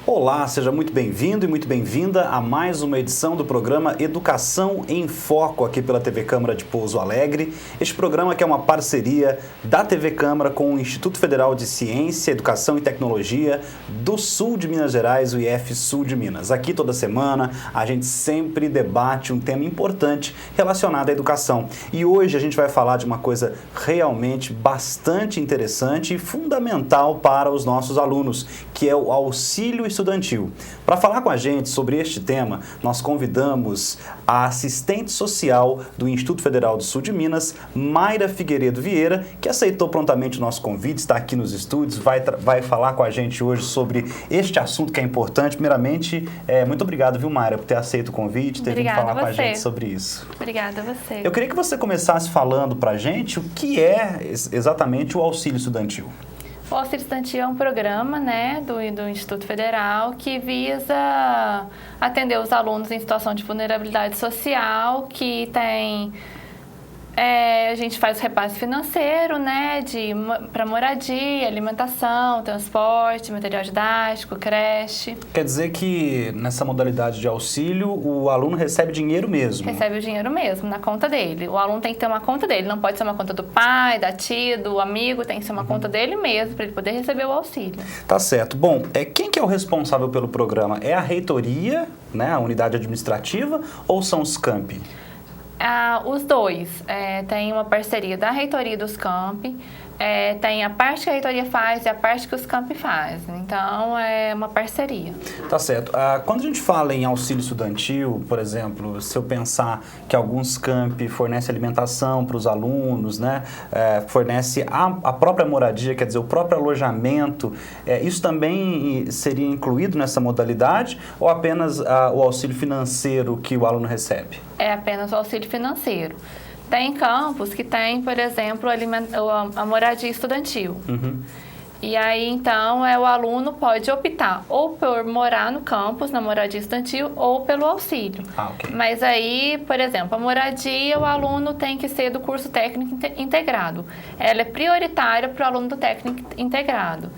Olá, seja muito bem-vindo e muito bem-vinda a mais uma edição do programa Educação em Foco aqui pela TV Câmara de Pouso Alegre. Este programa que é uma parceria da TV Câmara com o Instituto Federal de Ciência, Educação e Tecnologia do Sul de Minas Gerais, o IF Sul de Minas. Aqui toda semana a gente sempre debate um tema importante relacionado à educação. E hoje a gente vai falar de uma coisa realmente bastante interessante e fundamental para os nossos alunos, que é o auxílio estudantil. Para falar com a gente sobre este tema, nós convidamos a assistente social do Instituto Federal do Sul de Minas, Mayra Figueiredo Vieira, que aceitou prontamente o nosso convite, está aqui nos estúdios, vai falar com a gente hoje sobre este assunto que é importante. Primeiramente, muito obrigado, viu, Mayra, por ter aceito o convite, ter vindo falar com a gente sobre isso. Obrigada a você. Eu queria que você começasse falando para a gente o que é exatamente o auxílio estudantil. O Auxílio Estudantil é um programa, do Instituto Federal que visa atender os alunos em situação de vulnerabilidade social, que tem... a gente faz o repasse financeiro, para moradia, alimentação, transporte, material didático, creche. Quer dizer que nessa modalidade de auxílio, o aluno recebe dinheiro mesmo? Recebe o dinheiro mesmo, na conta dele. O aluno tem que ter uma conta dele, não pode ser uma conta do pai, da tia, do amigo, tem que ser uma conta dele mesmo, para ele poder receber o auxílio. Tá certo. Bom, quem que é o responsável pelo programa? É a reitoria, a unidade administrativa, ou são os campi? Os dois. Tem uma parceria da reitoria dos campi, tem a parte que a reitoria faz e a parte que os campi fazem. Então, é uma parceria. Tá certo. Quando a gente fala em auxílio estudantil, por exemplo, se eu pensar que alguns campi fornecem alimentação para os alunos, fornece a própria moradia, quer dizer, o próprio alojamento, isso também seria incluído nessa modalidade ou apenas o auxílio financeiro que o aluno recebe? É apenas o auxílio financeiro. Tem campus que tem, por exemplo, a moradia estudantil. Uhum. E aí, então, o aluno pode optar ou por morar no campus, na moradia estudantil, ou pelo auxílio. Okay. Mas aí, por exemplo, a moradia, o aluno tem que ser do curso técnico integrado. Ela é prioritária para o aluno do técnico integrado.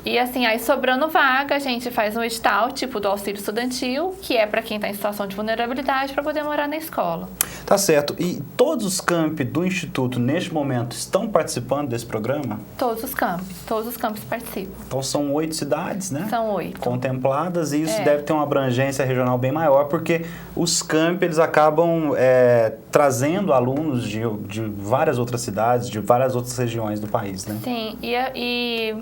E assim, aí sobrando vaga, a gente faz um edital, tipo do auxílio estudantil, que é para quem está em situação de vulnerabilidade, para poder morar na escola. Tá certo. E todos os campi do Instituto, neste momento, estão participando desse programa? Todos os campos participam. Então são 8 cidades, né? São 8. Contempladas, e isso deve ter uma abrangência regional bem maior, porque os campi, eles acabam trazendo alunos de várias outras cidades, de várias outras regiões do país, né? Sim, e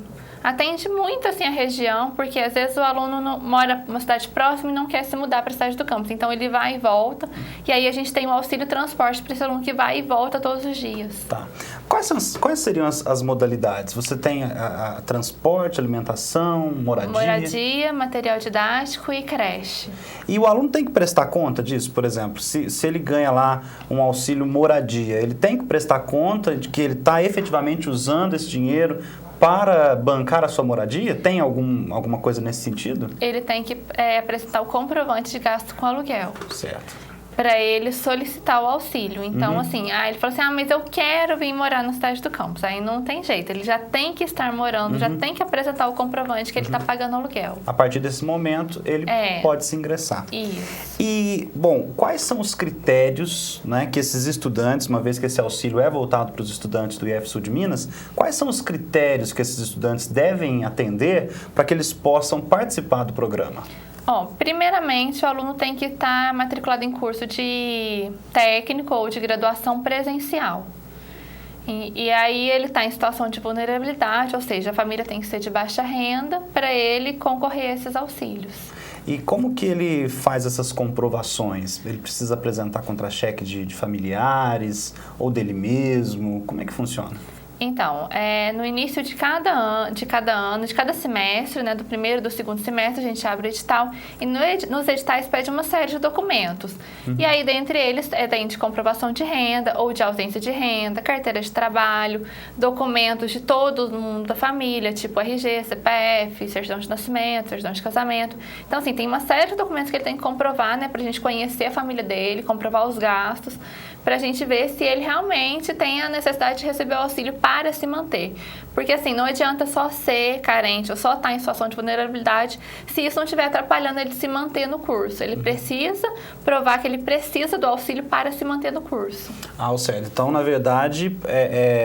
atende muito assim a região, porque às vezes o aluno mora numa cidade próxima e não quer se mudar para a cidade do campus. Então ele vai e volta, e aí a gente tem o auxílio transporte para esse aluno que vai e volta todos os dias. Tá. Quais seriam as modalidades? Você tem a transporte, alimentação, moradia? Moradia, material didático e creche. E o aluno tem que prestar conta disso, por exemplo, se ele ganha lá um auxílio moradia, ele tem que prestar conta de que ele está efetivamente usando esse dinheiro para bancar a sua moradia? Tem alguma coisa nesse sentido? Ele tem que apresentar o comprovante de gasto com aluguel. Certo. Para ele solicitar o auxílio. Então, assim, ele falou assim, mas eu quero vir morar na cidade do campus. Aí não tem jeito, ele já tem que estar morando, já tem que apresentar o comprovante que ele está pagando aluguel. A partir desse momento, ele pode se ingressar. Isso. E, bom, quais são os critérios, que esses estudantes, uma vez que esse auxílio é voltado para os estudantes do IF Sul de Minas, quais são os critérios que esses estudantes devem atender para que eles possam participar do programa? Primeiramente, o aluno tem que estar matriculado em curso de técnico ou de graduação presencial. E aí ele está em situação de vulnerabilidade, ou seja, a família tem que ser de baixa renda para ele concorrer a esses auxílios. E como que ele faz essas comprovações? Ele precisa apresentar contra-cheque de familiares ou dele mesmo? Como é que funciona? Então, no início de cada ano, de cada semestre, né, do primeiro e do segundo semestre, a gente abre o edital e nos editais pede uma série de documentos. E aí, dentre eles, tem de comprovação de renda ou de ausência de renda, carteira de trabalho, documentos de todo mundo da família, tipo RG, CPF, certidão de nascimento, certidão de casamento. Então, assim, tem uma série de documentos que ele tem que comprovar, né, pra gente conhecer a família dele, comprovar os gastos, pra gente ver se ele realmente tem a necessidade de receber o auxílio para se manter. Porque, assim, não adianta só ser carente ou só estar em situação de vulnerabilidade se isso não estiver atrapalhando ele se manter no curso. Ele precisa provar que ele precisa do auxílio para se manter no curso. Certo. Então, na verdade,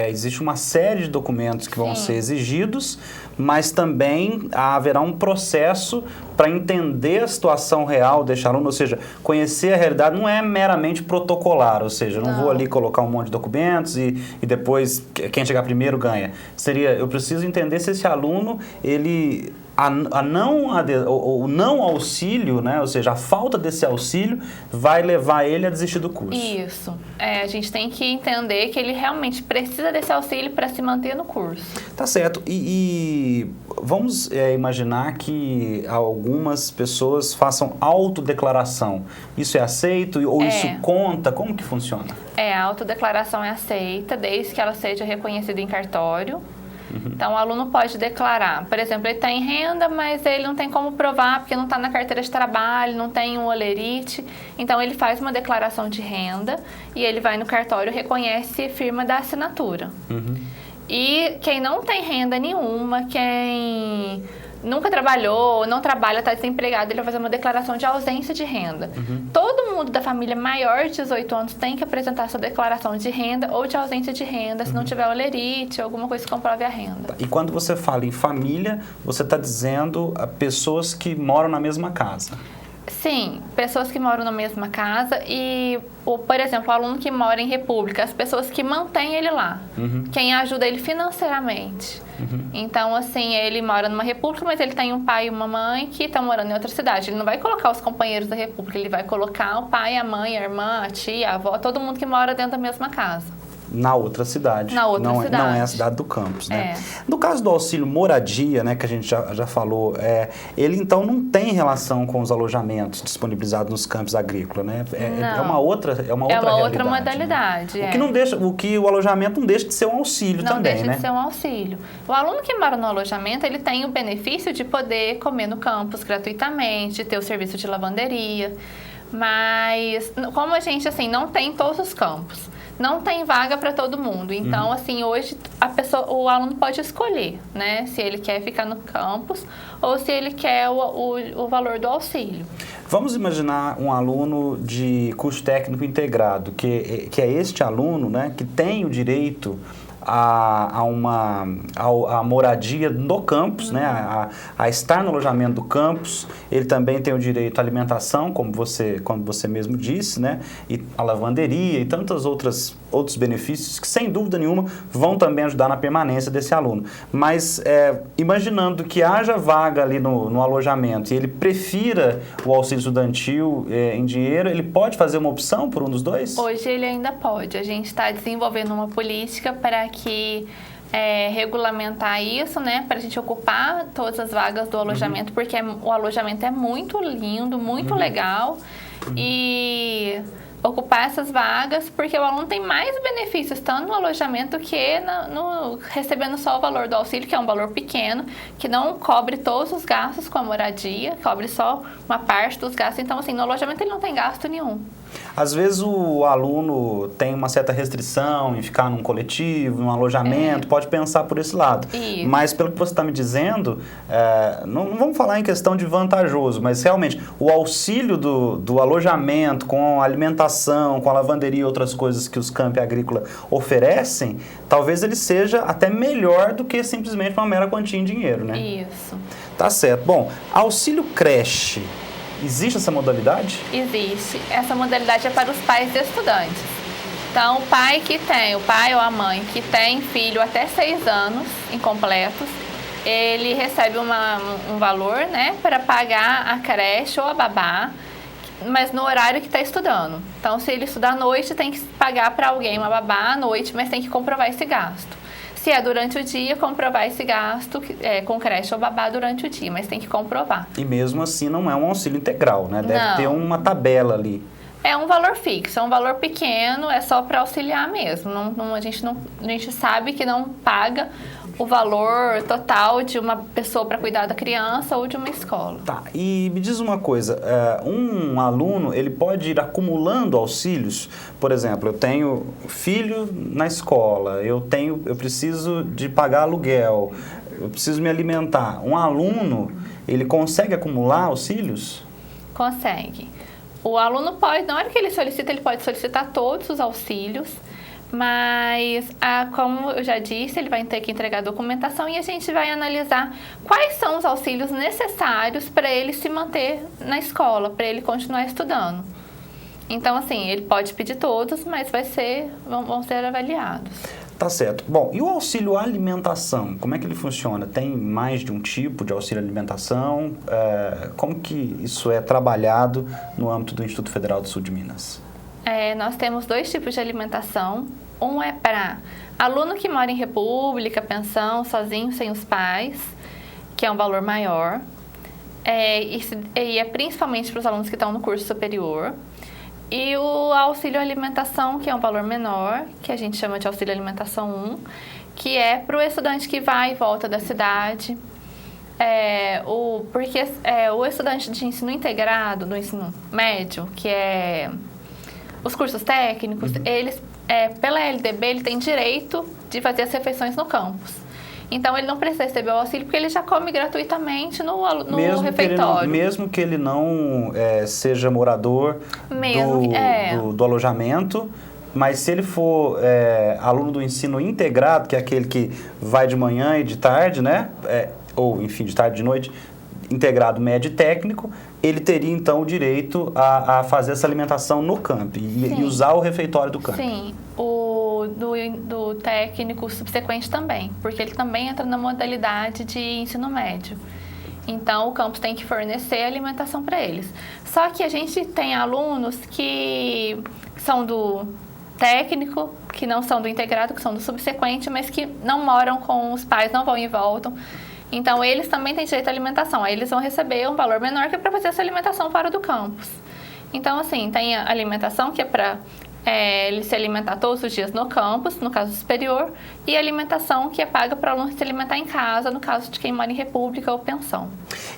existe uma série de documentos que vão ser exigidos, mas também haverá um processo para entender a situação real deste aluno, ou seja, conhecer a realidade não é meramente protocolar, ou seja, eu não vou ali colocar um monte de documentos e depois quem chegar primeiro ganha. Eu preciso entender se esse aluno, ele... O não auxílio, né? Ou seja, a falta desse auxílio vai levar ele a desistir do curso. Isso. A gente tem que entender que ele realmente precisa desse auxílio para se manter no curso. Tá certo. E vamos imaginar que algumas pessoas façam autodeclaração. Isso é aceito ou isso conta? Como que funciona? A autodeclaração é aceita desde que ela seja reconhecida em cartório. Então, o aluno pode declarar, por exemplo, ele tem renda, mas ele não tem como provar porque não está na carteira de trabalho, não tem um olerite. Então, ele faz uma declaração de renda e ele vai no cartório, reconhece e firma da assinatura. E quem não tem renda nenhuma, quem nunca trabalhou, não trabalha, está desempregado, ele vai fazer uma declaração de ausência de renda. Todo mundo da família maior de 18 anos tem que apresentar sua declaração de renda ou de ausência de renda, se não tiver olerite ou alguma coisa que comprove a renda. E quando você fala em família, você está dizendo a pessoas que moram na mesma casa? Sim, pessoas que moram na mesma casa e, por exemplo, o aluno que mora em república, as pessoas que mantêm ele lá, quem ajuda ele financeiramente. Então, assim, ele mora numa república, mas ele tem um pai e uma mãe que estão morando em outra cidade. Ele não vai colocar os companheiros da república, ele vai colocar o pai, a mãe, a irmã, a tia, a avó, todo mundo que mora dentro da mesma casa. Na outra cidade. Na outra cidade. Não é a cidade do campus, né? No caso do auxílio moradia, né, que a gente já falou, ele então não tem relação com os alojamentos disponibilizados nos campos agrícolas, né? É uma outra modalidade. Né? O que o alojamento não deixa de ser um auxílio também, né? Não deixa de ser um auxílio. O aluno que mora no alojamento, ele tem o benefício de poder comer no campus gratuitamente, de ter o serviço de lavanderia, mas como a gente, assim, não tem em todos os campos, não tem vaga para todo mundo. Então, assim, hoje o aluno pode escolher, né? Se ele quer ficar no campus ou se ele quer o valor do auxílio. Vamos imaginar um aluno de curso técnico integrado, que é este aluno, né, que tem o direito a moradia no campus, né, a estar no alojamento do campus. Ele também tem o direito à alimentação, como você mesmo disse, né, e a lavanderia e tantos outros benefícios que, sem dúvida nenhuma, vão também ajudar na permanência desse aluno. Mas, imaginando que haja vaga ali no alojamento e ele prefira o auxílio estudantil em dinheiro, ele pode fazer uma opção por um dos dois? Hoje ele ainda pode. A gente está desenvolvendo uma política para que regulamentar isso, né, para a gente ocupar todas as vagas do alojamento, porque o alojamento é muito lindo, muito legal, e ocupar essas vagas, porque o aluno tem mais benefícios estando no alojamento que recebendo só o valor do auxílio, que é um valor pequeno, que não cobre todos os gastos com a moradia, cobre só uma parte dos gastos. Então, assim, no alojamento ele não tem gasto nenhum. Às vezes o aluno tem uma certa restrição em ficar num coletivo, num alojamento, pode pensar por esse lado. Isso. Mas pelo que você está me dizendo, não vamos falar em questão de vantajoso, mas realmente o auxílio do alojamento com a alimentação, com a lavanderia e outras coisas que os campi agrícola oferecem, talvez ele seja até melhor do que simplesmente uma mera quantia em dinheiro, né? Isso. Tá certo. Bom, auxílio creche. Existe essa modalidade? Existe. Essa modalidade é para os pais de estudantes. Então, o pai ou a mãe que tem filho até 6 anos incompletos, ele recebe um valor, né, para pagar a creche ou a babá, mas no horário que está estudando. Então, se ele estudar à noite, tem que pagar para alguém uma babá à noite, mas tem que comprovar esse gasto. Se é durante o dia, comprovar esse gasto com creche ou babá durante o dia, mas tem que comprovar. E mesmo assim não é um auxílio integral, né? Deve Não. ter uma tabela ali. É um valor fixo, é um valor pequeno, é só para auxiliar mesmo. A gente sabe que não paga o valor total de uma pessoa para cuidar da criança ou de uma escola. Tá, e me diz uma coisa, um aluno, ele pode ir acumulando auxílios? Por exemplo, eu tenho filho na escola, eu preciso de pagar aluguel, eu preciso me alimentar. Um aluno, ele consegue acumular auxílios? Consegue. O aluno pode, na hora que ele solicita, ele pode solicitar todos os auxílios, mas, como eu já disse, ele vai ter que entregar a documentação e a gente vai analisar quais são os auxílios necessários para ele se manter na escola, para ele continuar estudando. Então, assim, ele pode pedir todos, mas vão ser avaliados. Tá certo. Bom, e o auxílio alimentação, como é que ele funciona? Tem mais de um tipo de auxílio alimentação? Como que isso é trabalhado no âmbito do Instituto Federal do Sul de Minas? Nós temos 2 tipos de alimentação. Um é para aluno que mora em república, pensão, sozinho, sem os pais, que é um valor maior. E é principalmente para os alunos que estão no curso superior. E o auxílio alimentação, que é um valor menor, que a gente chama de auxílio alimentação 1, que é para o estudante que vai e volta da cidade. Porque o estudante de ensino integrado, do ensino médio, que é os cursos técnicos, eles, pela LDB, ele tem direito de fazer as refeições no campus. Então, ele não precisa receber o auxílio porque ele já come gratuitamente no refeitório. Mesmo que ele não seja morador do alojamento, mas se ele for aluno do ensino integrado, que é aquele que vai de manhã e de tarde, né? Ou, enfim, de tarde e de noite, integrado médio e técnico, ele teria, então, o direito a fazer essa alimentação no camp e usar o refeitório do camp. Sim, do técnico subsequente também, porque ele também entra na modalidade de ensino médio. Então, o campus tem que fornecer alimentação para eles. Só que a gente tem alunos que são do técnico, que não são do integrado, que são do subsequente, mas que não moram com os pais, não vão e voltam. Então, eles também têm direito à alimentação. Aí, eles vão receber um valor menor que é para fazer essa alimentação fora do campus. Então, assim, tem a alimentação que é para ele se alimentar todos os dias no campus, no caso superior, e a alimentação que é paga para o aluno se alimentar em casa, no caso de quem mora em república ou pensão.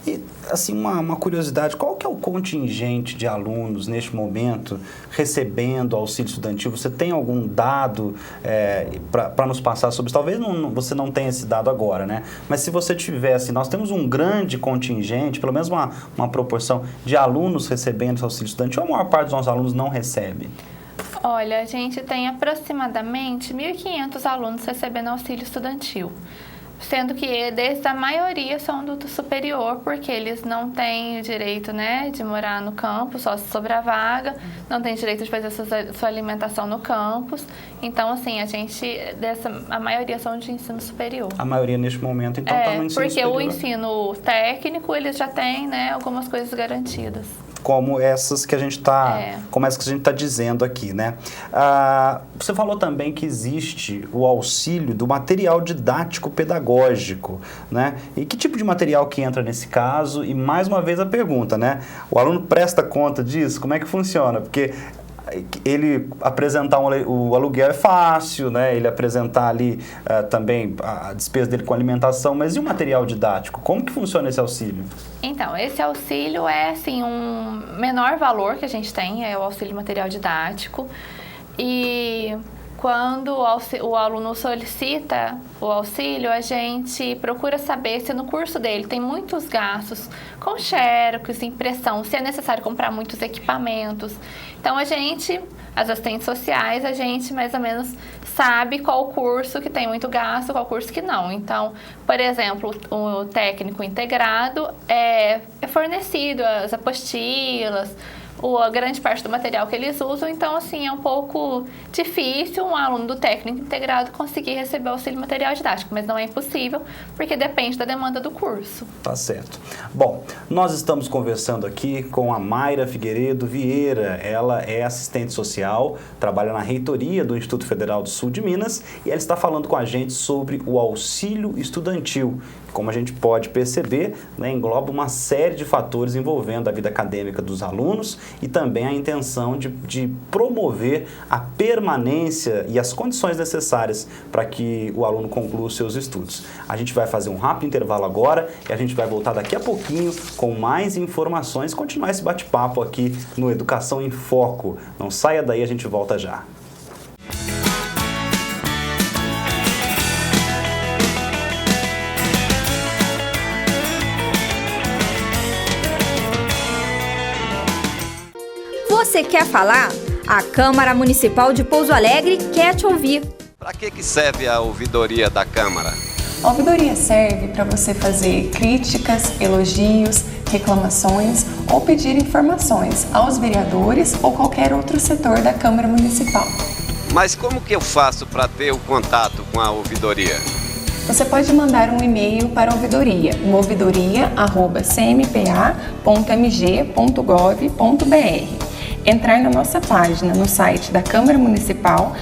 E, assim, uma curiosidade, qual que é o contingente de alunos, neste momento, recebendo auxílio estudantil? Você tem algum dado para nos passar sobre isso? Talvez você não tenha esse dado agora, né? Mas se você tivesse, nós temos um grande contingente, pelo menos uma proporção de alunos recebendo esse auxílio estudantil, ou a maior parte dos nossos alunos não recebe? Olha, a gente tem aproximadamente 1.500 alunos recebendo auxílio estudantil, sendo que a maioria são do superior, porque eles não têm o direito, né, de morar no campus, só se sobrar vaga, não tem direito de fazer sua alimentação no campus. Então, assim, a maioria são de ensino superior. A maioria neste momento, então, está no ensino superior. Porque o ensino técnico, eles já têm, né, algumas coisas garantidas. Como essas que a gente está dizendo aqui, né? Você falou também que existe o auxílio do material didático pedagógico, né? E que tipo de material que entra nesse caso? E mais uma vez a pergunta, né? O aluno presta conta disso? Como é que funciona? Porque ele apresentar o aluguel é fácil, né? Ele apresentar ali também a despesa dele com alimentação, mas e o material didático? Como que funciona esse auxílio? Então, esse auxílio é, assim, um menor valor que a gente tem, é o auxílio material didático. E quando o aluno solicita o auxílio, a gente procura saber se no curso dele tem muitos gastos com xerox, impressão, se é necessário comprar muitos equipamentos. Então, as assistentes sociais, a gente mais ou menos sabe qual curso que tem muito gasto, qual curso que não. Então, por exemplo, o técnico integrado é fornecido as apostilas, a grande parte do material que eles usam, então assim é um pouco difícil um aluno do técnico integrado conseguir receber auxílio material didático, mas não é impossível, porque depende da demanda do curso. Tá certo. Bom, nós estamos conversando aqui com a Mayra Figueiredo Vieira. Ela é assistente social, trabalha na reitoria do Instituto Federal do Sul de Minas e ela está falando com a gente sobre o auxílio estudantil. Como a gente pode perceber, né, engloba uma série de fatores envolvendo a vida acadêmica dos alunos e também a intenção de promover a permanência e as condições necessárias para que o aluno conclua os seus estudos. A gente vai fazer um rápido intervalo agora e a gente vai voltar daqui a pouquinho com mais informações, continuar esse bate-papo aqui no Educação em Foco. Não saia daí, a gente volta já. Você quer falar? A Câmara Municipal de Pouso Alegre quer te ouvir. Para que serve a ouvidoria da Câmara? A ouvidoria serve para você fazer críticas, elogios, reclamações ou pedir informações aos vereadores ou qualquer outro setor da Câmara Municipal. Mas como que eu faço para ter o contato com a ouvidoria? Você pode mandar um e-mail para a ouvidoria, ouvidoria@cmpa.mg.gov.br. Entrar na nossa página no site da Câmara Municipal,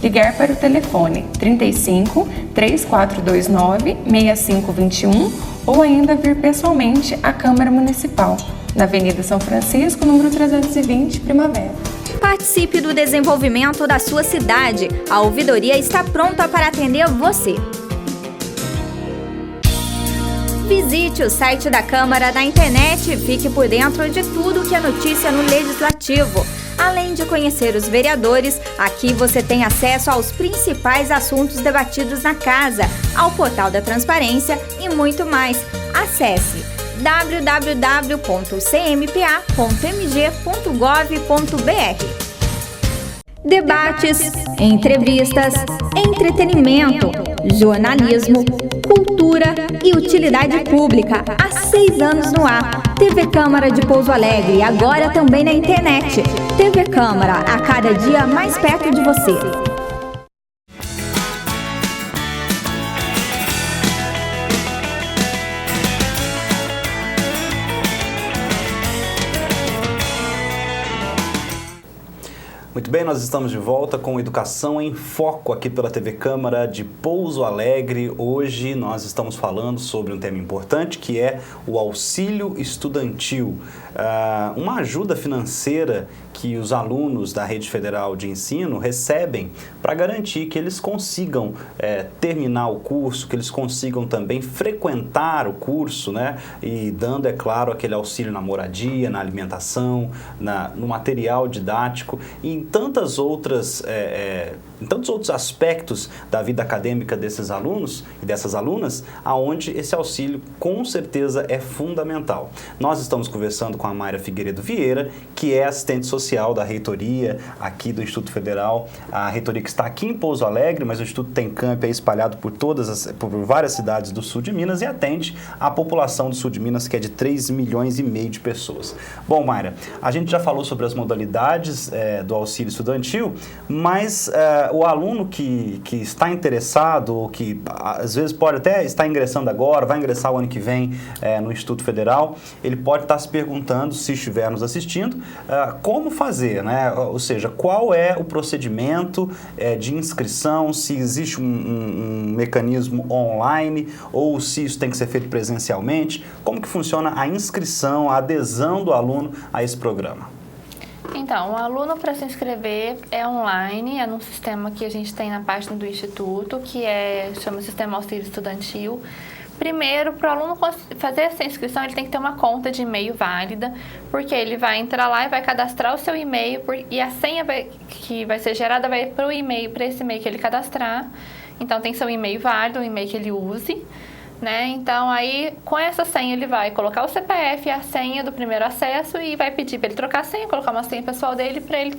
ligar para o telefone 35 3429 6521 ou ainda vir pessoalmente à Câmara Municipal, na Avenida São Francisco, número 320, Primavera. Participe do desenvolvimento da sua cidade. A ouvidoria está pronta para atender você. Visite o site da Câmara na internet e fique por dentro de tudo que é notícia no Legislativo. Além de conhecer os vereadores, aqui você tem acesso aos principais assuntos debatidos na Casa, ao portal da transparência e muito mais. Acesse www.cmpa.mg.gov.br. Debates, entrevistas, entretenimento, jornalismo, cultura e utilidade pública. Há 6 anos no ar. TV Câmara de Pouso Alegre, agora também na internet. TV Câmara, a cada dia mais perto de você. Muito bem, nós estamos de volta com Educação em Foco aqui pela TV Câmara de Pouso Alegre. Hoje nós estamos falando sobre um tema importante que é o auxílio estudantil. Uma ajuda financeira que os alunos da Rede Federal de Ensino recebem para garantir que eles consigam terminar o curso, que eles consigam também frequentar o curso, né? E dando, é claro, aquele auxílio na moradia, na alimentação, no material didático e em tantos outros aspectos da vida acadêmica desses alunos e dessas alunas, aonde esse auxílio com certeza é fundamental. Nós estamos conversando com a Mayra Figueiredo Vieira, que é assistente social da reitoria aqui do Instituto Federal, a reitoria que está aqui em Pouso Alegre, mas o Instituto tem campo espalhado por várias cidades do sul de Minas e atende a população do sul de Minas, que é de 3,5 milhões de pessoas. Bom, Mayra, a gente já falou sobre as modalidades do auxílio estudantil, mas o aluno que está interessado, ou que às vezes pode até estar ingressando agora, vai ingressar o ano que vem no Instituto Federal, ele pode estar se perguntando, se estiver nos assistindo, como fazer, né? Ou seja, qual é o procedimento de inscrição, se existe um mecanismo online ou se isso tem que ser feito presencialmente, como que funciona a inscrição, a adesão do aluno a esse programa? Então, o aluno para se inscrever é online, é num sistema que a gente tem na página do Instituto, que chama Sistema Auxílio Estudantil. Primeiro, para o aluno fazer essa inscrição, ele tem que ter uma conta de e-mail válida, porque ele vai entrar lá e vai cadastrar o seu e-mail e a senha que vai ser gerada vai para esse e-mail que ele cadastrar. Então, tem que ser um e-mail válido, um e-mail que ele use. Né? Então, aí, com essa senha, ele vai colocar o CPF e a senha do primeiro acesso e vai pedir para ele trocar a senha, colocar uma senha pessoal dele para ele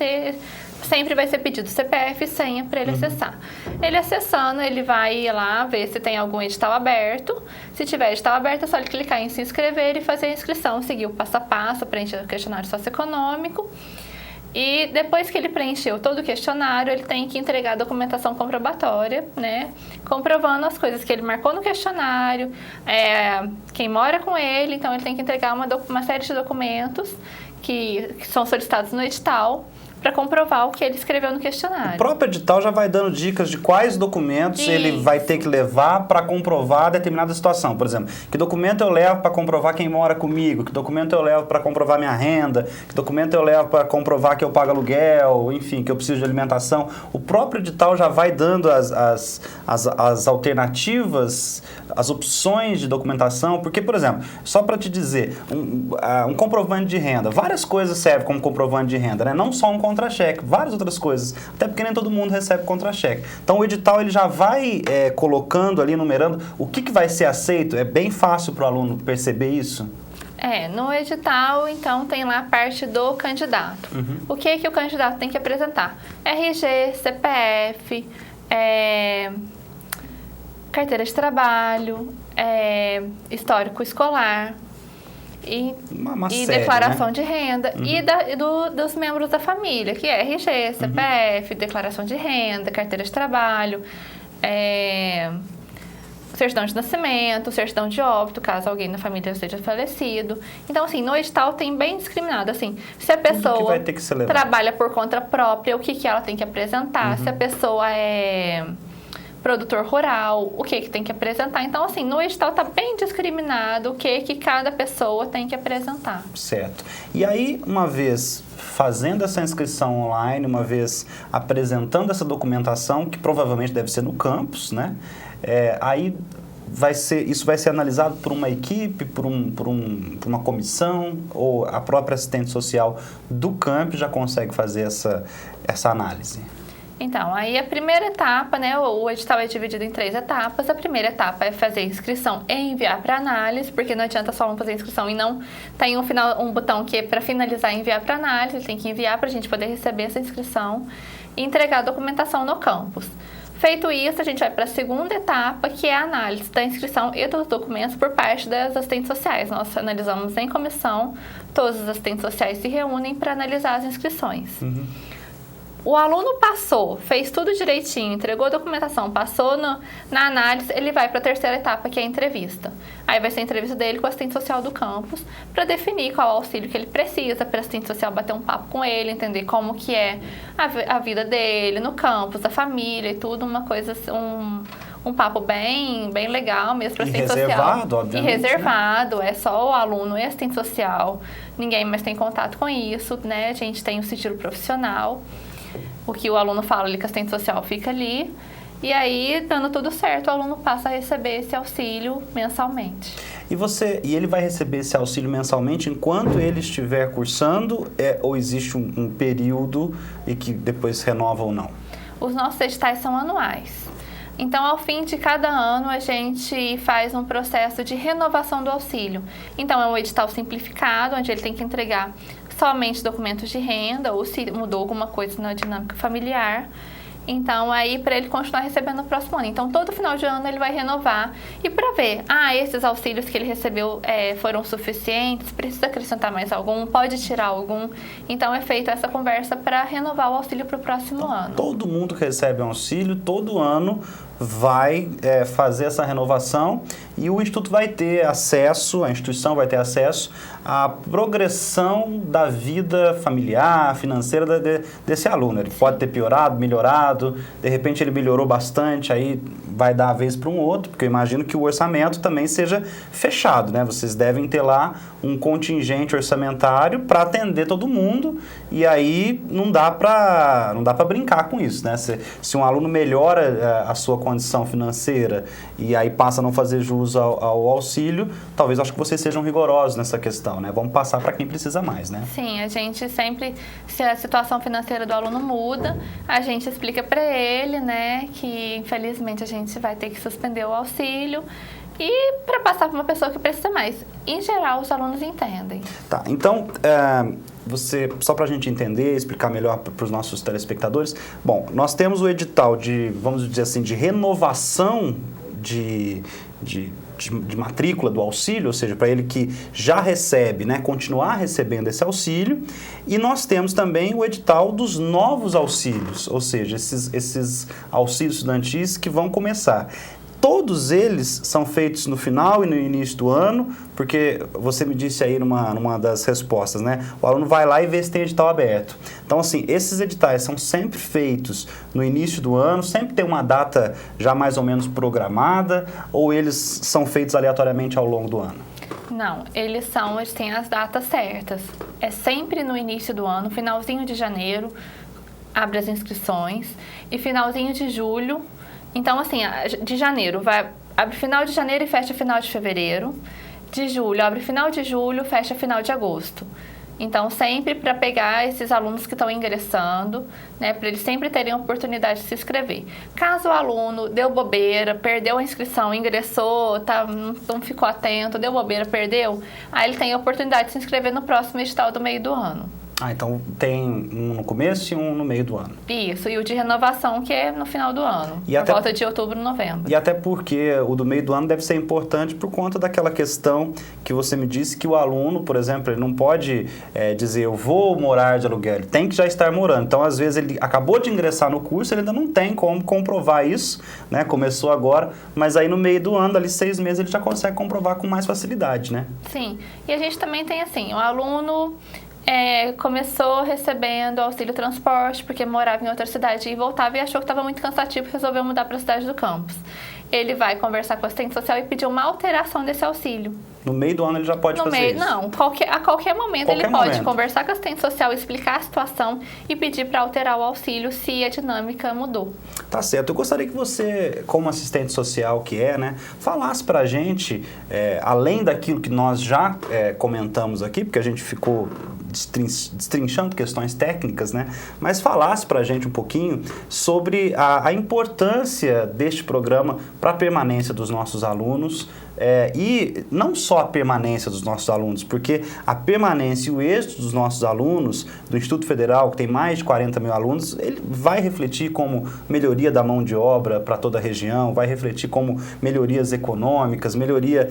sempre vai ser pedido CPF e senha para ele acessar. Ele acessando, ele vai lá ver se tem algum edital aberto. Se tiver edital aberto, é só ele clicar em se inscrever e fazer a inscrição, seguir o passo a passo, preencher o questionário socioeconômico. E depois que ele preencheu todo o questionário, ele tem que entregar a documentação comprobatória, né? Comprovando as coisas que ele marcou no questionário, quem mora com ele. Então, ele tem que entregar uma série de documentos que são solicitados no edital para comprovar o que ele escreveu no questionário. O próprio edital já vai dando dicas de quais documentos ele vai ter que levar para comprovar determinada situação. Por exemplo, que documento eu levo para comprovar quem mora comigo, que documento eu levo para comprovar minha renda, que documento eu levo para comprovar que eu pago aluguel, enfim, que eu preciso de alimentação. O próprio edital já vai dando as alternativas, as opções de documentação, porque, por exemplo, só para te dizer, um comprovante de renda, várias coisas servem como comprovante de renda, né? Não só um contra-cheque, várias outras coisas, até porque nem todo mundo recebe contra-cheque. Então o edital ele já vai colocando ali, numerando o que vai ser aceito. É bem fácil para o aluno perceber isso? No edital, então, tem lá a parte do candidato. O que o candidato tem que apresentar? RG, CPF, carteira de trabalho, histórico escolar, e série, declaração, né? De renda e dos membros da família, que é RG, CPF, declaração de renda, carteira de trabalho, certidão de nascimento, certidão de óbito, caso alguém na família seja falecido. Então, assim, no edital tem bem discriminado, assim, se a pessoa trabalha por conta própria, o que ela tem que apresentar, se a pessoa é produtor rural, o que tem que apresentar. Então, assim, no edital está bem discriminado o que cada pessoa tem que apresentar. Certo. E aí, uma vez fazendo essa inscrição online, uma vez apresentando essa documentação, que provavelmente deve ser no campus, né? Aí isso vai ser analisado por uma equipe, por uma comissão, ou a própria assistente social do campus já consegue fazer essa análise? Então, aí a primeira etapa, né, o edital é dividido em 3 etapas. A primeira etapa é fazer a inscrição e enviar para análise, porque não adianta só fazer a inscrição e não tem um botão que é para finalizar e enviar para análise. Ele tem que enviar para a gente poder receber essa inscrição e entregar a documentação no campus. Feito isso, a gente vai para a segunda etapa, que é a análise da inscrição e dos documentos por parte das assistentes sociais. Nós analisamos em comissão, todos os assistentes sociais se reúnem para analisar as inscrições. O aluno passou, fez tudo direitinho, entregou a documentação, passou na análise, ele vai para a terceira etapa, que é a entrevista. Aí vai ser a entrevista dele com o assistente social do campus, para definir qual auxílio que ele precisa, para o assistente social bater um papo com ele, entender como que é a vida dele no campus, a família e tudo, uma coisa, um papo bem legal mesmo para assistente social. Reservado, obviamente. E reservado, né? É só o aluno e assistente social, ninguém mais tem contato com isso, né? A gente tem o sigilo profissional. O que o aluno fala ali, que a assistente social fica ali. E aí, dando tudo certo, o aluno passa a receber esse auxílio mensalmente. E ele vai receber esse auxílio mensalmente enquanto ele estiver cursando, ou existe um período e que depois renova ou não? Os nossos editais são anuais. Então, ao fim de cada ano, a gente faz um processo de renovação do auxílio. Então, é um edital simplificado, onde ele tem que entregar somente documentos de renda, ou se mudou alguma coisa na dinâmica familiar. Então, aí, para ele continuar recebendo no próximo ano. Então, todo final de ano ele vai renovar. E para ver, esses auxílios que ele recebeu foram suficientes, precisa acrescentar mais algum, pode tirar algum. Então, é feita essa conversa para renovar o auxílio para o próximo ano. Todo mundo que recebe auxílio, todo ano, vai fazer essa renovação e o Instituto vai ter acesso, a instituição vai ter acesso à progressão da vida familiar, financeira desse aluno. Ele pode ter piorado, melhorado, de repente ele melhorou bastante, aí vai dar a vez para um outro, porque eu imagino que o orçamento também seja fechado, né? Vocês devem ter lá um contingente orçamentário para atender todo mundo e aí não dá para brincar com isso, né? Se um aluno melhora a sua condição financeira e aí passa a não fazer jus ao auxílio, talvez acho que vocês sejam rigorosos nessa questão, né? Vamos passar para quem precisa mais, né? Sim, a gente sempre, se a situação financeira do aluno muda, a gente explica para ele, né, que infelizmente a gente vai ter que suspender o auxílio e para passar para uma pessoa que precisa mais. Em geral, os alunos entendem. Tá, então, só para a gente entender, explicar melhor para os nossos telespectadores, bom, nós temos o edital de, vamos dizer assim, de renovação de matrícula do auxílio, ou seja, para ele que já recebe, né, continuar recebendo esse auxílio, e nós temos também o edital dos novos auxílios, ou seja, esses auxílios estudantis que vão começar. Todos eles são feitos no final e no início do ano, porque você me disse aí numa das respostas, né? O aluno vai lá e vê se tem edital aberto. Então, assim, esses editais são sempre feitos no início do ano, sempre tem uma data já mais ou menos programada, ou eles são feitos aleatoriamente ao longo do ano? Não, eles têm as datas certas. É sempre no início do ano, finalzinho de janeiro, abre as inscrições, e finalzinho de julho. Então, assim, de janeiro, abre final de janeiro e fecha final de fevereiro. De julho, abre final de julho, fecha final de agosto. Então, sempre para pegar esses alunos que estão ingressando, né, para eles sempre terem a oportunidade de se inscrever. Caso o aluno deu bobeira, perdeu a inscrição, ingressou, não ficou atento, deu bobeira, perdeu, aí ele tem a oportunidade de se inscrever no próximo edital do meio do ano. Então tem um no começo e um no meio do ano. Isso, e o de renovação que é no final do ano, volta de outubro, novembro. E até porque o do meio do ano deve ser importante por conta daquela questão que você me disse que o aluno, por exemplo, ele não pode dizer eu vou morar de aluguel, ele tem que já estar morando. Então, às vezes, ele acabou de ingressar no curso, ele ainda não tem como comprovar isso, né? Começou agora, mas aí no meio do ano, ali 6 meses, ele já consegue comprovar com mais facilidade, né? Sim, e a gente também tem assim, o aluno começou recebendo auxílio transporte porque morava em outra cidade e voltava e achou que estava muito cansativo e resolveu mudar para a cidade do campus. Ele vai conversar com o assistente social e pedir uma alteração desse auxílio. No meio do ano ele já pode fazer isso? Não, a qualquer momento ele pode conversar com o assistente social, explicar a situação e pedir para alterar o auxílio se a dinâmica mudou. Tá certo. Eu gostaria que você, como assistente social que né, falasse para a gente, além daquilo que nós já comentamos aqui, porque a gente ficou destrinchando questões técnicas, né? Mas falasse para a gente um pouquinho sobre a importância deste programa para a permanência dos nossos alunos, e não só a permanência dos nossos alunos, porque a permanência e o êxito dos nossos alunos do Instituto Federal, que tem mais de 40 mil alunos, ele vai refletir como melhoria da mão de obra para toda a região, vai refletir como melhorias econômicas, melhoria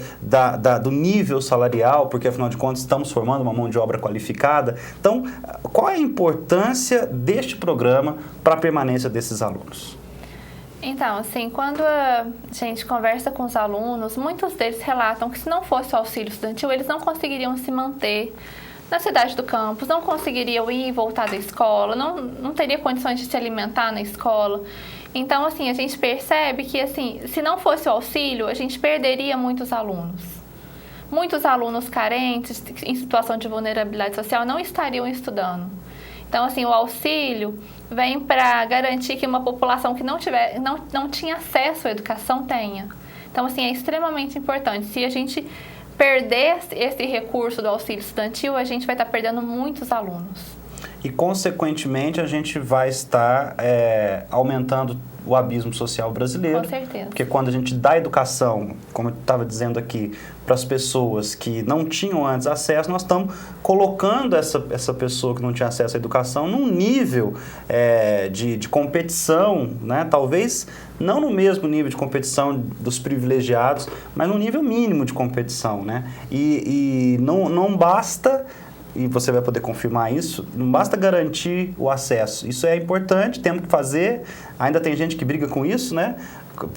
do nível salarial, porque afinal de contas estamos formando uma mão de obra qualificada. Então, qual é a importância deste programa para a permanência desses alunos? Então, assim, quando a gente conversa com os alunos, muitos deles relatam que se não fosse o auxílio estudantil, eles não conseguiriam se manter na cidade do campus, não conseguiriam ir e voltar da escola, não teria condições de se alimentar na escola. Então, assim, a gente percebe que, assim, se não fosse o auxílio, a gente perderia muitos alunos. Muitos alunos carentes, em situação de vulnerabilidade social, não estariam estudando. Então, assim, o auxílio vem para garantir que uma população que não tinha acesso à educação tenha. Então, assim, é extremamente importante. Se a gente perder esse recurso do auxílio estudantil, a gente vai estar perdendo muitos alunos. E, consequentemente, a gente vai estar aumentando o abismo social brasileiro. Com certeza. Porque quando a gente dá educação, como eu estava dizendo aqui, para as pessoas que não tinham antes acesso, nós estamos colocando essa pessoa que não tinha acesso à educação num nível de competição, né? Talvez não no mesmo nível de competição dos privilegiados, mas no nível mínimo de competição, né? E não basta... E você vai poder confirmar isso, não basta garantir o acesso. Isso é importante, temos que fazer. Ainda tem gente que briga com isso, né?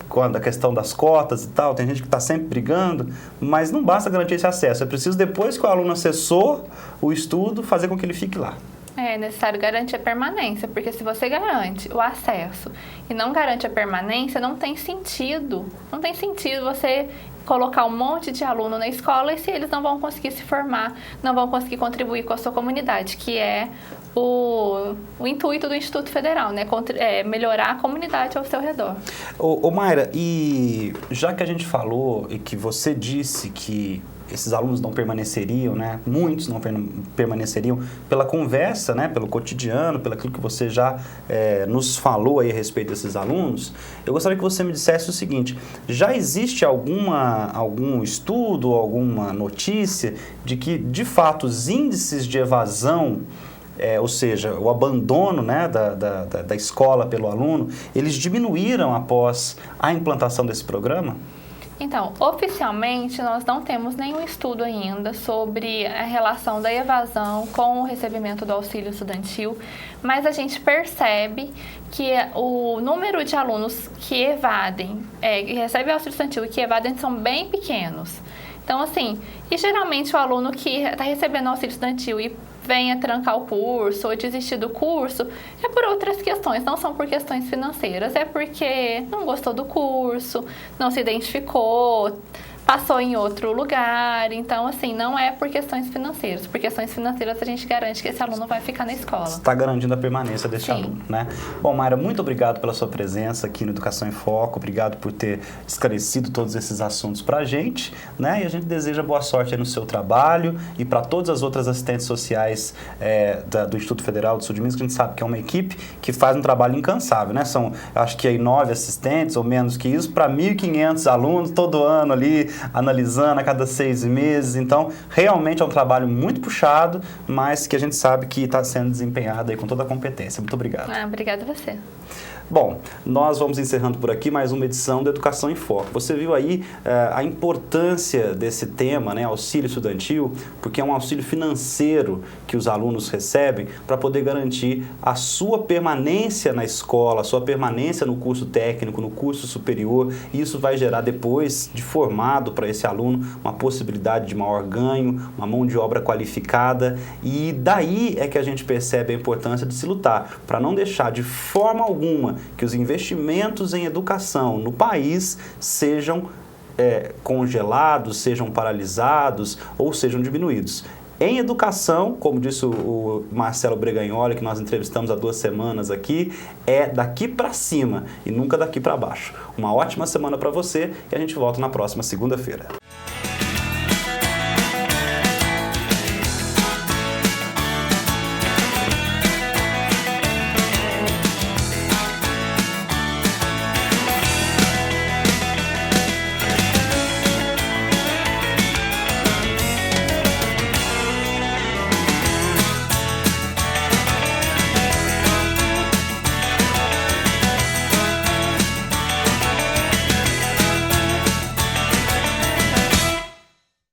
Quando a questão das cotas e tal, tem gente que está sempre brigando, mas não basta garantir esse acesso. É preciso, depois que o aluno acessou o estudo, fazer com que ele fique lá. É necessário garantir a permanência, porque se você garante o acesso e não garante a permanência, não tem sentido. Não tem sentido você colocar um monte de aluno na escola e se eles não vão conseguir se formar, não vão conseguir contribuir com a sua comunidade, que é o intuito do Instituto Federal, né? Melhorar a comunidade ao seu redor. Ô Mayra, e já que a gente falou e que você disse que esses alunos não permaneceriam, né? Muitos não permaneceriam pela conversa, né? Pelo cotidiano, pelo aquilo que você já nos falou aí a respeito desses alunos. Eu gostaria que você me dissesse o seguinte: já existe algum estudo, alguma notícia de que, de fato, os índices de evasão, ou seja, o abandono, né, da escola pelo aluno, eles diminuíram após a implantação desse programa? Então, oficialmente, nós não temos nenhum estudo ainda sobre a relação da evasão com o recebimento do auxílio estudantil, mas a gente percebe que o número de alunos que evadem, que recebem auxílio estudantil e que evadem são bem pequenos. Então, assim, e geralmente o aluno que está recebendo auxílio estudantil e venha trancar o curso ou desistir do curso, é por outras questões, não são por questões financeiras, é porque não gostou do curso, não se identificou, passou em outro lugar. Então, assim, não é por questões financeiras. Por questões financeiras, a gente garante que esse aluno vai ficar na escola. Está garantindo a permanência desse aluno, né? Bom, Mayra, muito obrigado pela sua presença aqui no Educação em Foco. Obrigado por ter esclarecido todos esses assuntos para a gente, né? E a gente deseja boa sorte aí no seu trabalho e para todas as outras assistentes sociais do Instituto Federal do Sul de Minas, que a gente sabe que é uma equipe que faz um trabalho incansável, né? São, acho que aí 9 assistentes ou menos que isso, para 1.500 alunos todo ano ali, analisando a cada 6 meses. Então, realmente é um trabalho muito puxado, mas que a gente sabe que está sendo desempenhado aí com toda a competência. Muito obrigado. Obrigada a você. Bom, nós vamos encerrando por aqui mais uma edição do Educação em Foco. Você viu aí a importância desse tema, né, auxílio estudantil, porque é um auxílio financeiro que os alunos recebem para poder garantir a sua permanência na escola, a sua permanência no curso técnico, no curso superior, e isso vai gerar depois, de formado para esse aluno, uma possibilidade de maior ganho, uma mão de obra qualificada, e daí é que a gente percebe a importância de se lutar para não deixar de forma alguma que os investimentos em educação no país sejam congelados, sejam paralisados ou sejam diminuídos. Em educação, como disse o Marcelo Breganholi, que nós entrevistamos há 2 semanas aqui, é daqui para cima e nunca daqui para baixo. Uma ótima semana para você e a gente volta na próxima segunda-feira.